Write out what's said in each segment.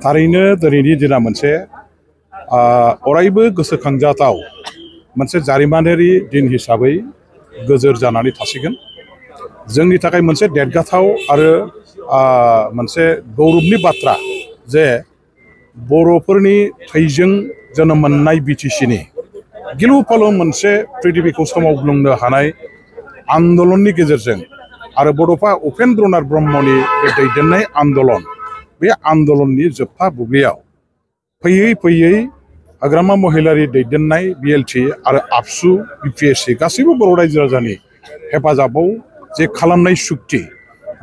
थारैनो दिनैनि दिना मोनसे अरायबो गोसोखांजाथाव मोनसे जारिमिनारि दिन हिसाबै गोजोर जानानै थासिगोन। जोंनि थाखाय मोनसे देरगाथाव आरो मोनसे गौरबनि बाथ्रा जे बर'फोरनि थैजों जोनोम मोननाय बिटिसिनि गिलु फालु मोनसे पृथिबीखौ सोमावग्लुंनो हानाय आन्दलननि गेजेरजों आरो बड'फा उपेन्द्रनाथ ब्रह्मनि बे दैदेननाय आन्दलन, बे आन्दलननि जोबथा बुब्लियाव फैयै फैयै हाग्रामा महिलारि दैदेननाय बिएलटि आरो आबसु बिपिएससि गासैबो बर' रायजो राजानि हेफाजाबाव जे खालामनाय सुक्ति,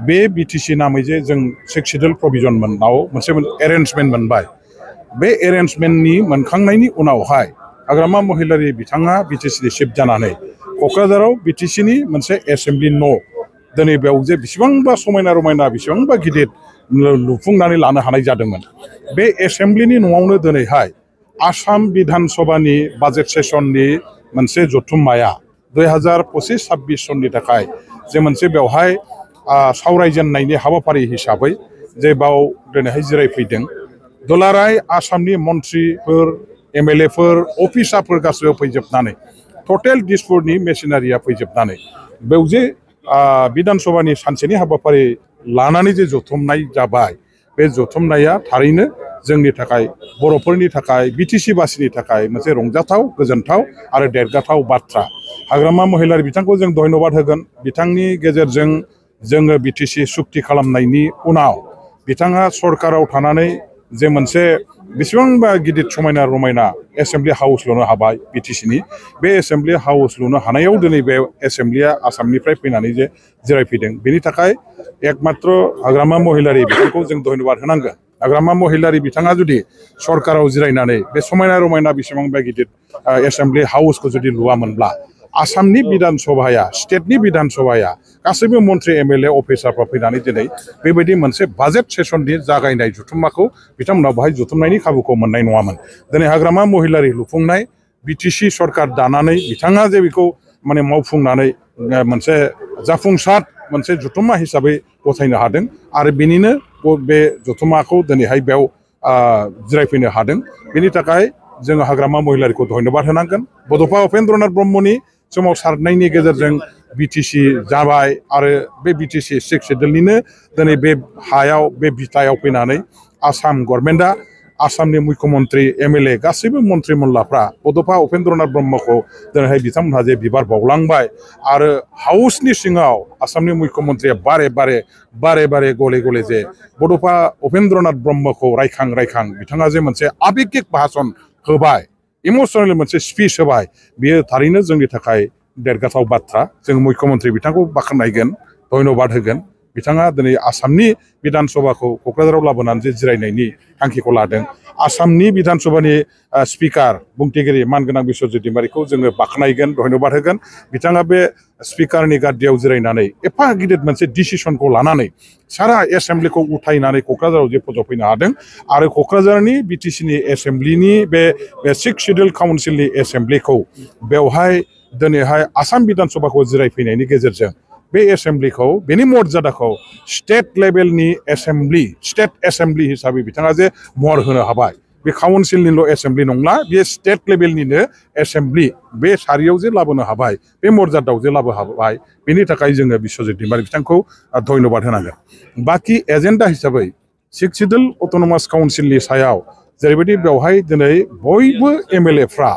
बे बिटिसि नामै जे जों सिक्स सिडिउल प्रभिजन मोननाव मोनसे एरेन्जमेन्ट मोनबाय। बे एरेन्जमेन्टनि मोनखांनायनि उनावहाय हाग्रामा महिलारि बिथाङा बिटिसिनि चिफ जानानै क'क्राझाराव बिटिसिनि मोनसे एसेम्बलि न' दिनै बेयाव जे बेसेबांबा समायना रमायना बेसेबांबा गिदिर लुफुंनानै लानो हानाय जादोंमोन। बे एसेम्बलिनि न'आवनो दिनैहाय आसाम बिधान सभानि बाजेट सेसननि मोनसे जथुम्माया 2025-26 सननि थाखाय जे मोनसे बेवहाय सावरायजेननायनि हाबाफारि हिसाबै जे बाव दिनैहाय जिरायफैदों। दुलाराय आसामनि मन्थ्रिफोर, एमएलएफोर, अफिसारफोर गासैबो फैजोबनानै टटेल दिसपुरनि मेसिनारिया फैजोबनानै बेयाव जे बिधान सभानि सानसेनि हाबाफारि लानानै जे जथुमनाय जाबाय, बे जथुमनाया थारैनो जोंनि थाखाय बर'फोरनि थाखाय बिटिसि बासिनि थाखाय मोनसे रंजाथाव, गोजोनथाव आरो देरगाथाव बाथ्रा। हाग्रामा महिलारि बिथांखौ जों धन्यबाद होगोन। बिथांनि गेजेरजों जोङो बिटिसि सुक्ति खालामनायनि उनाव बिथाङा सरकाराव थानानै जे मोनसे बेसेबांबा गिदिर समायना रमायना एसेम्बलि हाउस लुनो हाबाय बिटिसिनि। बे एसेम्बलि हाउस लुनो हानायाव दिनै बे एसेम्बलिया आसामनिफ्राय फैनानै जे जिरायफैदों, बेनि थाखाय एकमात्र हाग्रामा महिलारि बिथांखौ जों धन्यबाद होनांगोन। हाग्रामा महिलारि बिथाङा जुदि सरकाराव जिरायनानै बे समायना रमायना बेसेबांबा गिदिर एसेम्बलि हाउसखौ जुदि लुवामोनब्ला आसामनि बिधान सभाया, स्टेटनि बिधान सभाया गासैबो मन्थ्रि एमएलए अफिसारफ्रा फैनानै दिनै बेबायदि मोनसे बाजेट सेसननि जागायनाय जथुम्माखौ बिथांमोना बेहाय जथुमनायनि खाबुखौ मोननाय नङामोन। दिनै हाग्रामा महिलारि लुफुंनाय बिटिसि सरकार दानानै बिथाङा जे बेखौ माने मावफुंनानै मोनसे जाफुंसार मोनसे जथुम्मा हिसाबै गथायनो हादों आरो बेनिनो बे जथुम्माखौ दिनैहाय बेयाव जिरायफैनो हादों। बेनि थाखाय जोङो हाग्रामा महिलारिखौ धन्यबाद होनांगोन। बड'फा उपेन्द्रनाथ ब्रह्मनि सोमावसारनायनि गेजेरजों बिटिसि जाबाय आरो बे बिटिसि सिक्स सिडिउलनिनो दिनै बे हायाव, बे बिथायाव फैनानै आसाम गभर्नमेन्टआ, आसामनि मुख्यमन्त्रि, एमएलए गासैबो मन्त्रि मल्लाफ्रा बड'फा उपेन्द्रनाथ ब्रह्मखौ दिनैहाय बिथांमोनहा जे बिबार बावलांबाय आरो हाउसनि सिङाव आसामनि मुख्यमन्त्रिया बारे बारे गले गले जे बड'फा उपेन्द्रनाथ ब्रह्मखौ रायखां बिथाङा जे मोनसे आबेगिक भाषन होबाय, इमसनेल मोनसे स्पिच होबाय, बेयो थारैनो जोंनि थाखाय देरगाथाव बाथ्रा। जों मुख्यमन्त्रि बिथांखौ बाख्नायगोन, धन्यबाद होगोन। बिथाङा दिनै आसामनि बिधान सभाखौ क'क्राझाराव लाबोनानै जे जिरायनायनि थांखिखौ लादों। आसामनि बिधान सभानि स्पिकार बुंथिगिरि मानगोनां बिस्वजित दैमारिखौ जोङो बाख्नायगोन, धन्यबाद होगोन। बिथाङा बे स्पिकारनि गादियाव जिरायनानै एफा गिदिर मोनसे डिसिसनखौ लानानै सारा एसेम्बलिखौ उथायनानै क'क्राझाराव जे फोजोबफैनो हादों आरो क'क्राझारनि बिटिसिनि एसेम्बलिनि बे सिक्स सिडिउल काउन्सिलनि एसेम्बलिखौ बेवहाय दिनैहाय आसाम बिधान सभाखौ जिरायफैनायनि गेजेरजों बे एसेम्बलिखौ, बेनि मर्यादाखौ स्टेट लेभेलनि एसेम्बलि, स्टेट एसेम्बलि हिसाबै बिथाङा जे महर होनो हाबाय। बे काउन्सिलनिल' एसेम्बलि नंला, बे स्टेट लेभेलनिनो एसेम्बलि बे सारियाव जे लाबोनो हाबाय, बे मर्यादायाव जे लाबोनो हाबाय, बेनि थाखाय जोङो बिस्वजित दैमारि बिथांखौ धन्यबाद होनांगोन। बाखि एजेन्डा हिसाबै सिक्स सिडिउल अट'नमास काउन्सिलनि सायाव जेरैबायदि बेवहाय दिनै बयबो एमएलएफ्रा,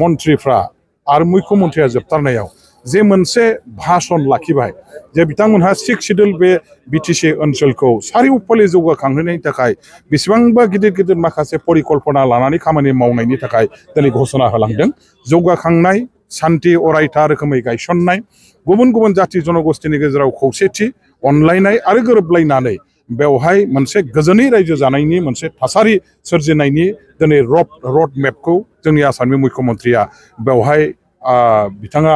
मन्थ्रिफ्रा आरो मुख्यमन्थ्रिया जोबथारनायाव जे मोनसे भाषन लाखिबाय जे बिथांमोनहा सिक्स सिडिउल बे बिटिसि ओनसोलखौ सारिउफाले जौगाखांहोनायनि थाखाय बेसेबांबा गिदिर माखासे परिकल्पना लानानै खामानि मावनायनि थाखाय दिनै घोषणा होलांदों। जौगाखांनाय, सान्थि अरायथा रोखोमै गायसननाय, गुबुन जाथि जनगोष्ठीनि गेजेराव खौसेथि, अनलायनाय आरो गोरोबलायनानै बेवहाय मोनसे गोजोनै रायजो जानायनि मोनसे थासारि सोरजिनायनि दिनै रड मेपखौ जोंनि आसामनि मुख्यमन्थ्रिया बेवहाय बिथाङा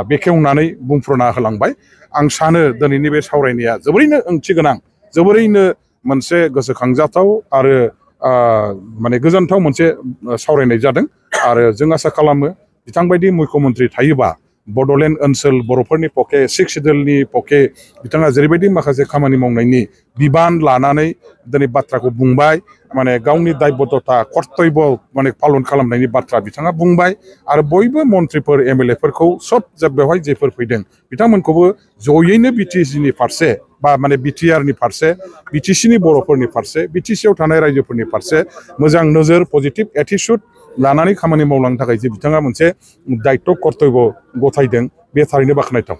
बेखेवनानै बुंफ्रुना होलांबाय। आं सानो दिनैनि बे सावरायनाया जोबोरैनो ओंथि गोनां, जोबोरैनो मोनसे गोसोखांजाथाव आरो माने गोजोनथाव मोनसे सावरायनाय जादों आरो जों आसा खालामो बिथांबायदि मुख्यमन्थ्रि थायोबा बड'लेण्ड ओनसोल बर'फोरनि पके 6 सिडुलनि पके बिथाङा जेरैबायदि माखासे खामानि मावनायनि बिबान लानानै दिनै बाथ्राखौ बुंबाय माने गावनि दायबद्धता कर्तब्य माने पालन खालामनायनि बाथ्रा बिथाङा बुंबाय आरो बयबो मन्थ्रिफोर एमएलएफोरखौ सब बेवहाय जेफोर फैदों बिथांमोनखौबो जयैनो बिटिसिनि फारसे बा माने बिटिआरनि फारसे बिटिसिनि बर'फोरनि फारसे बिटिसिआव थानाय रायजोफोरनि फारसे मोजां नोजोर पजिटिभ एटिट्युड लानानै खामानि मावलांनो थाखाय जे बिथाङा मोनसे दायित्व कर्तब्य गथायदों बे थारैनो बाख्नायथाव।